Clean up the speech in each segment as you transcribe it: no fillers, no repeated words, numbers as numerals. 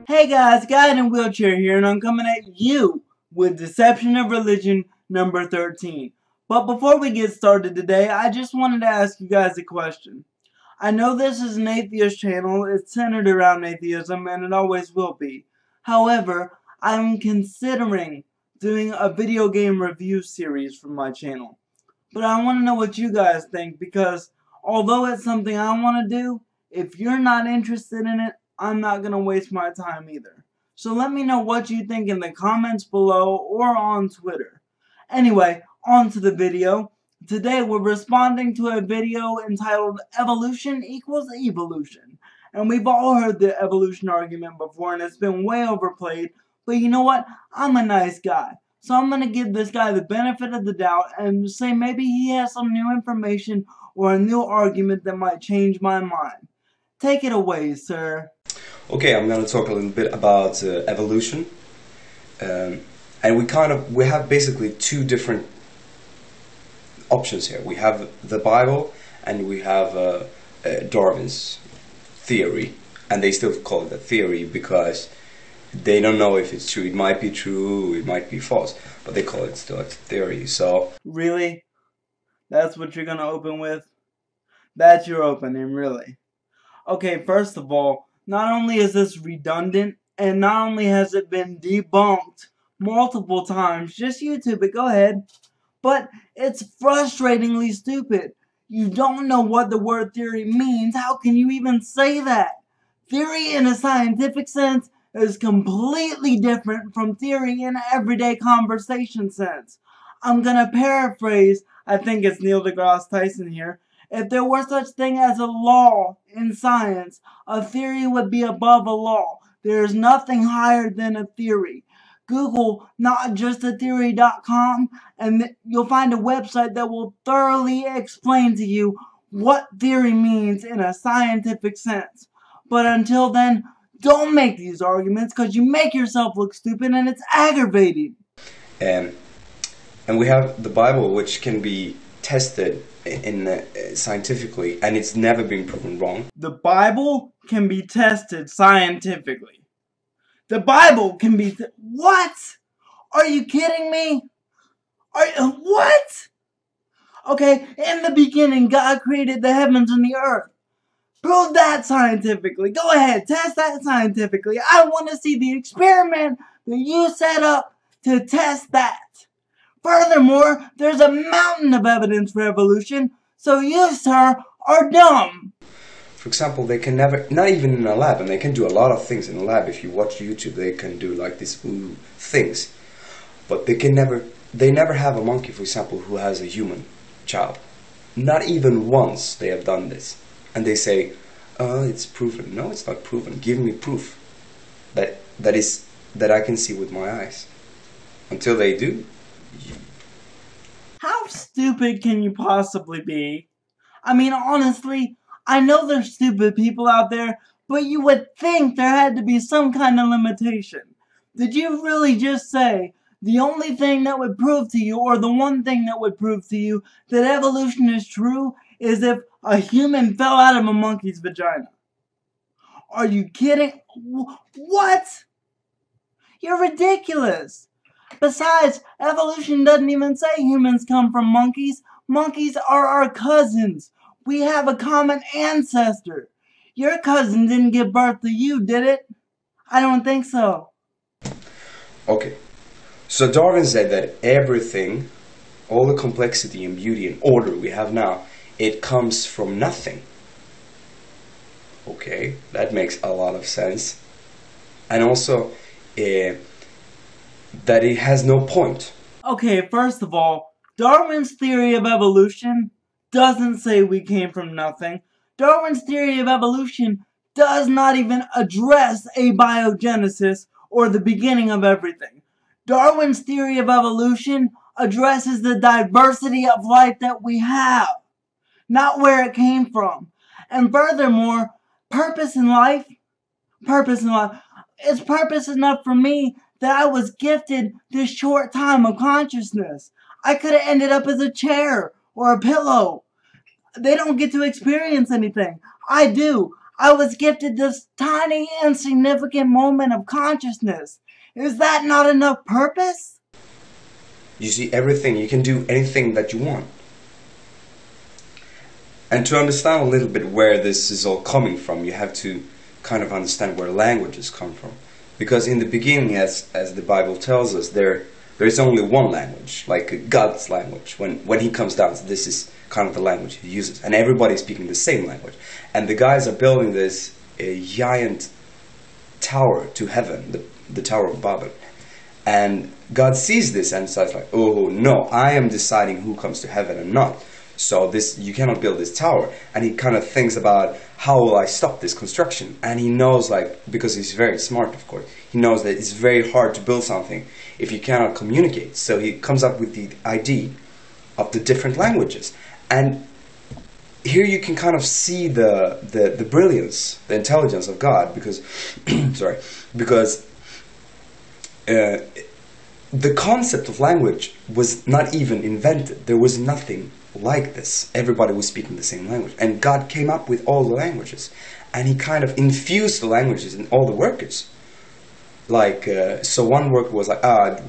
Hey guys, Guy in a Wheelchair here, and I'm coming at you with Deception of Religion number 13. But before we get started today, I just wanted to ask you guys a question. I know this is an atheist channel, it's centered around atheism, and it always will be. However, I'm considering doing a video game review series for my channel. But I want to know what you guys think, because although it's something I want to do, if you're not interested in it, I'm not going to waste my time either. So let me know what you think in the comments below or on Twitter. Anyway, on to the video. Today we're responding to a video entitled Evolution Equals Evolution. And we've all heard the evolution argument before and it's been way overplayed. But you know what? I'm a nice guy. So I'm going to give this guy the benefit of the doubt and say maybe he has some new information or a new argument that might change my mind. Take it away, sir. Okay, I'm going to talk a little bit about evolution, and we have basically two different options here. We have the Bible and we have Darwin's theory, and they still call it a theory because they don't know if it's true. It might be true, it might be false, but they call it still a theory. So really, that's what you're going to open with? That's your opening, really? Okay, first of all, not only is this redundant, and not only has it been debunked multiple times, just YouTube it, go ahead, but it's frustratingly stupid. You don't know what the word theory means. How can you even say that? Theory in a scientific sense is completely different from theory in an everyday conversation sense. I'm gonna paraphrase, I think it's Neil deGrasse Tyson here. If there were such thing as a law in science, a theory would be above a law. There is nothing higher than a theory. Google notjustatheory.com and you'll find a website that will thoroughly explain to you what theory means in a scientific sense. But until then, don't make these arguments because you make yourself look stupid and it's aggravating. And we have the Bible, which can be tested scientifically, and it's never been proven wrong. The Bible can be tested scientifically. The Bible can be what? Are you kidding me? What? Okay, in the beginning, God created the heavens and the earth. Prove that scientifically. Go ahead, test that scientifically. I want to see the experiment that you set up to test that. Furthermore, there's a mountain of evidence for evolution, so you, sir, are dumb. For example, they can never, not even in a lab, and they can do a lot of things in a lab. If you watch YouTube, they can do like these things. But they never have a monkey, for example, who has a human child. Not even once they have done this. And they say, it's proven. No, it's not proven. Give me proof that I can see with my eyes. Until they do. How stupid can you possibly be? I mean, honestly, I know there's stupid people out there, but you would think there had to be some kind of limitation. Did you really just say the only thing that would prove to you, or the one thing that would prove to you that evolution is true, is if a human fell out of a monkey's vagina? Are you kidding? What? You're ridiculous. Besides, evolution doesn't even say humans come from monkeys. Monkeys are our cousins. We have a common ancestor. Your cousin didn't give birth to you, did it? I don't think so. Okay. So Darwin said that everything, all the complexity and beauty and order we have now, it comes from nothing. Okay, that makes a lot of sense. And also, that it has no point. Okay, first of all, Darwin's theory of evolution doesn't say we came from nothing. Darwin's theory of evolution does not even address abiogenesis or the beginning of everything. Darwin's theory of evolution addresses the diversity of life that we have, not where it came from. And furthermore, purpose in life, it's purpose enough for me that I was gifted this short time of consciousness. I could have ended up as a chair or a pillow. They don't get to experience anything. I do. I was gifted this tiny, insignificant moment of consciousness. Is that not enough purpose? You see everything, you can do anything that you want. And to understand a little bit where this is all coming from, you have to kind of understand where languages come from. Because in the beginning, as the Bible tells us, there is only one language, like God's language. When he comes down, so this is kind of the language he uses. And everybody's speaking the same language. And the guys are building this giant tower to heaven, the Tower of Babel. And God sees this and says like, oh no, I am deciding who comes to heaven and not. So this, you cannot build this tower. And he kind of thinks about, how will I stop this construction? And he knows, like, because he's very smart, of course, he knows that it's very hard to build something if you cannot communicate. So he comes up with the idea of the different languages. And here you can kind of see the brilliance, the intelligence of God, because sorry, because the concept of language was not even invented. There was nothing like this. Everybody was speaking the same language, and God came up with all the languages, and he kind of infused the languages in all the workers. Like, so one worker was like,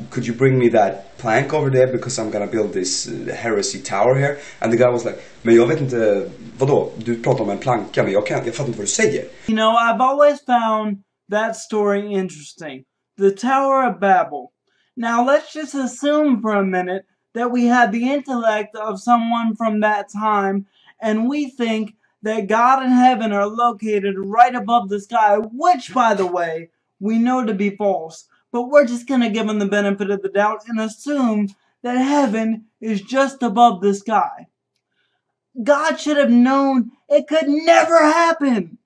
could you bring me that plank over there because I'm gonna build this heresy tower here? And the guy was like, men jag vet inte, vadå? Du pratar om en planka, men jag fattar inte vad du säger. You know, I've always found that story interesting. The Tower of Babel. Now let's just assume for a minute that we had the intellect of someone from that time, and we think that God and heaven are located right above the sky, which, by the way, we know to be false. But we're just going to give them the benefit of the doubt and assume that heaven is just above the sky. God should have known it could never happen.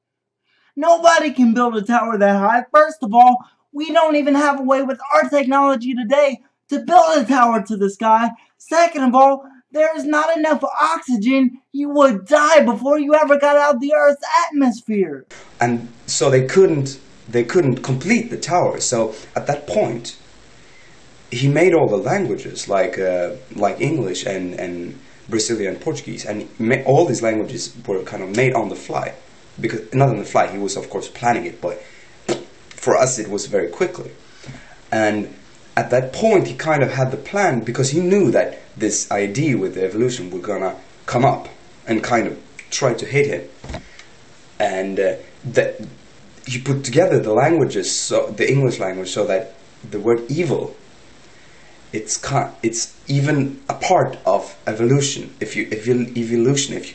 Nobody can build a tower that high. First of all, we don't even have a way with our technology today to build a tower to the sky. Second of all, there is not enough oxygen. You would die before you ever got out of the Earth's atmosphere. And so they couldn't complete the tower. So at that point, he made all the languages, like English and Brazilian Portuguese, and all these languages were kind of made on the fly. Because not on the fly, he was of course planning it, but for us it was very quickly. And at that point he kind of had the plan, because he knew that this idea with the evolution were gonna come up and kind of try to hit him. And that he put together the languages, so the English language, so that the word evil, it's even a part of evolution. If you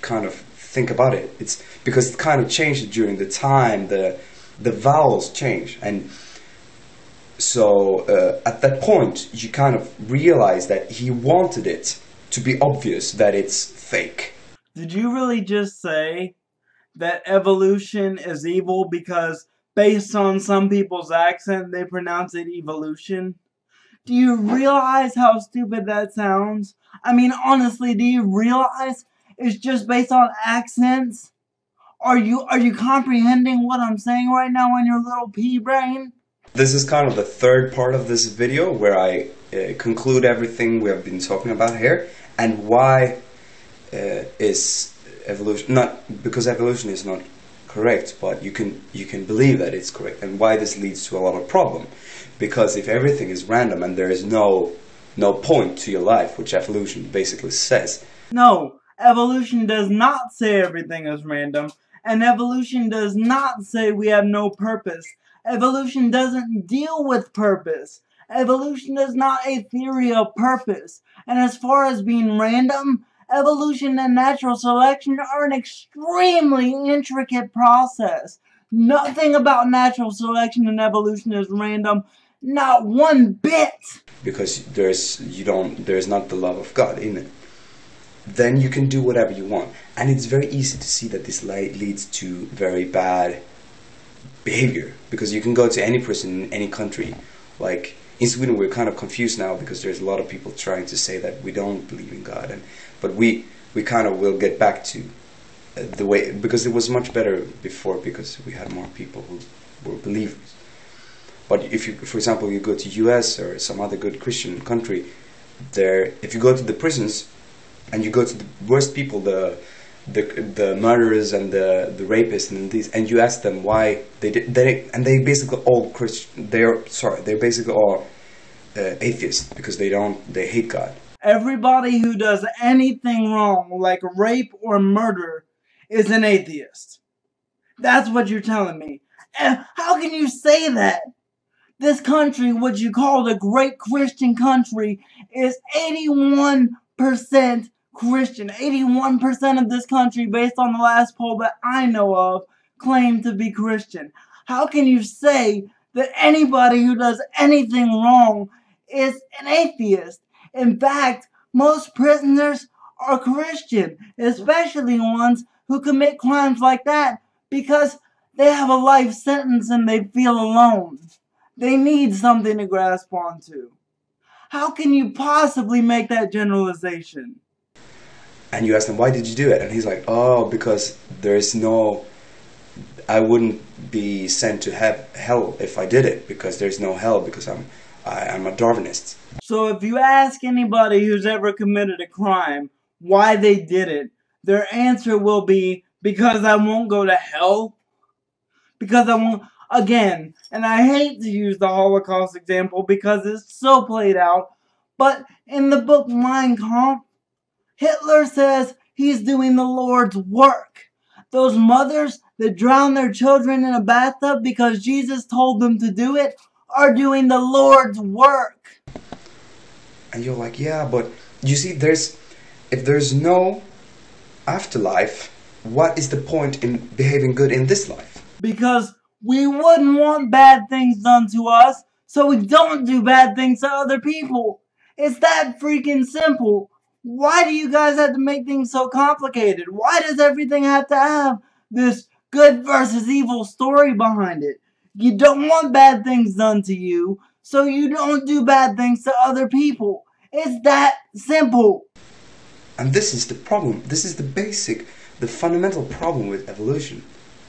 kind of think about it, it's because it kind of changed during the time. The vowels change, and so at that point you kind of realize that he wanted it to be obvious that it's fake. Did you really just say that evolution is evil because based on some people's accent they pronounce it evolution? Do you realize how stupid that sounds? I mean, honestly, do you realize it's just based on accents? Are you comprehending what I'm saying right now in your little pea brain? This is kind of the third part of this video where I conclude everything we have been talking about here, and why is evolution not, because evolution is not correct, but you can believe that it's correct, and why this leads to a lot of problem. Because if everything is random and there is no point to your life, which evolution basically says. No, evolution does not say everything is random, and evolution does not say we have no purpose. Evolution doesn't deal with purpose. Evolution is not a theory of purpose. And as far as being random, evolution and natural selection are an extremely intricate process. Nothing about natural selection and evolution is random. Not one bit. Because there's not the love of God in it. Then you can do whatever you want. And it's very easy to see that this leads to very bad behavior. Because you can go to any person in any country. Like in Sweden we're kind of confused now because there's a lot of people trying to say that we don't believe in God. But we kind of will get back to the way, because it was much better before, because we had more people who were believers. But if you, for example, you go to US or some other good Christian country, if you go to the prisons and you go to the worst people, the the murderers and the rapists and these, and you ask them why they did they basically all Christian. They're basically all atheists because they hate God. Everybody who does anything wrong, like rape or murder, is an atheist. That's what you're telling me. And how can you say that? This country, what you call the great Christian country, is 81% Christian. 81% of this country, based on the last poll that I know of, claim to be Christian. How can you say that anybody who does anything wrong is an atheist? In fact, most prisoners are Christian, especially ones who commit crimes like that, because they have a life sentence and they feel alone. They need something to grasp onto. How can you possibly make that generalization? And you ask them, why did you do it? And he's like, oh, because I wouldn't be sent to hell if I did it, because there's no hell, because I'm a Darwinist. So if you ask anybody who's ever committed a crime why they did it, their answer will be, because I won't go to hell. Because I won't, again, and I hate to use the Holocaust example because it's so played out, but in the book Mein Kampf, Hitler says he's doing the Lord's work. Those mothers that drown their children in a bathtub because Jesus told them to do it are doing the Lord's work. And you're like, yeah, but you see, if there's no afterlife, what is the point in behaving good in this life? Because we wouldn't want bad things done to us, so we don't do bad things to other people. It's that freaking simple. Why do you guys have to make things so complicated? Why does everything have to have this good versus evil story behind it? You don't want bad things done to you, so you don't do bad things to other people. It's that simple. And this is the problem. This is the fundamental problem with evolution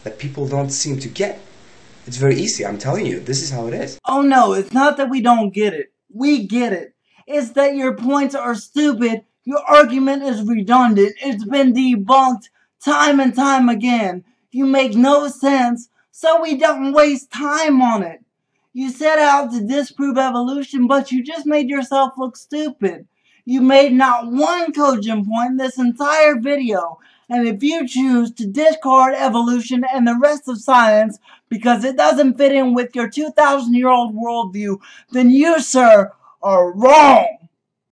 that people don't seem to get. It's very easy, I'm telling you. This is how it is. Oh no, it's not that we don't get it. We get it. It's that your points are stupid. Your argument is redundant. It's been debunked time and time again. You make no sense, so we don't waste time on it. You set out to disprove evolution, but you just made yourself look stupid. You made not one cogent point in this entire video, and if you choose to discard evolution and the rest of science because it doesn't fit in with your 2,000-year-old worldview, then you, sir, are wrong.